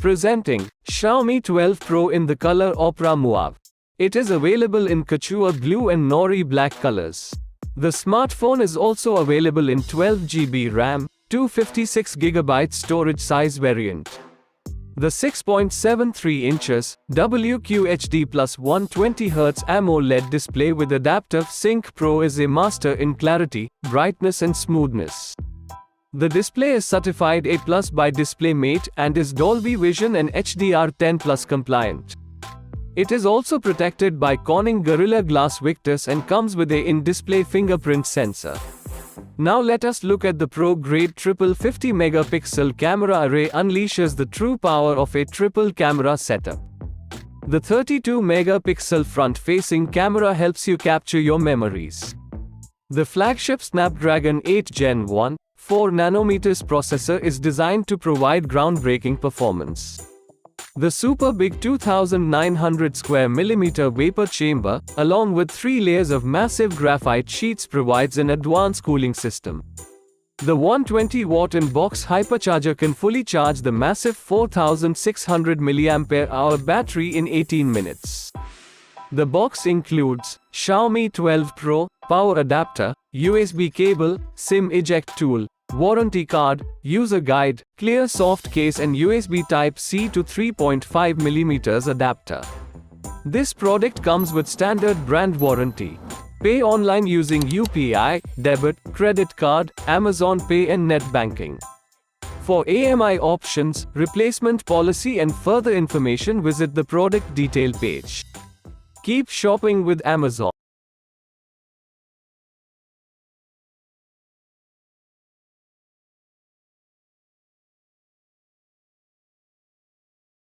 Presenting Xiaomi 12 Pro in the color Opera Mauve. It is available in Couture Blue and Noir Black colors. The smartphone is also available in 12GB RAM, 256GB storage size variant. The 6.73 inches WQHD plus 120Hz AMOLED display with AdaptiveSync Pro is a master in clarity, brightness and smoothness. The display is certified A+ by DisplayMate and is Dolby Vision and HDR10 compliant. It is also protected by Corning Gorilla Glass Victus and comes with a in-display fingerprint sensor. Now let us look at the pro-grade triple 50-megapixel camera array unleashes the true power of a triple camera setup. The 32-megapixel front-facing camera helps you capture your memories. The flagship Snapdragon 8 Gen 1, 4nm processor is designed to provide groundbreaking performance. The super big 2900 square millimeter vapor chamber, along with 3 layers of massive graphite sheets, provides an advanced cooling system. The 120-watt in-box hypercharger can fully charge the massive 4600 mAh battery in 18 minutes. The box includes Xiaomi 12 Pro, power adapter, USB cable, SIM eject tool, warranty card, user guide, clear soft case and USB Type-C to 3.5mm adapter. This product comes with standard brand warranty. Pay online using UPI, debit, credit card, Amazon Pay and net banking. For AMI options, replacement policy and further information, visit the product detail page. Keep shopping with Amazon.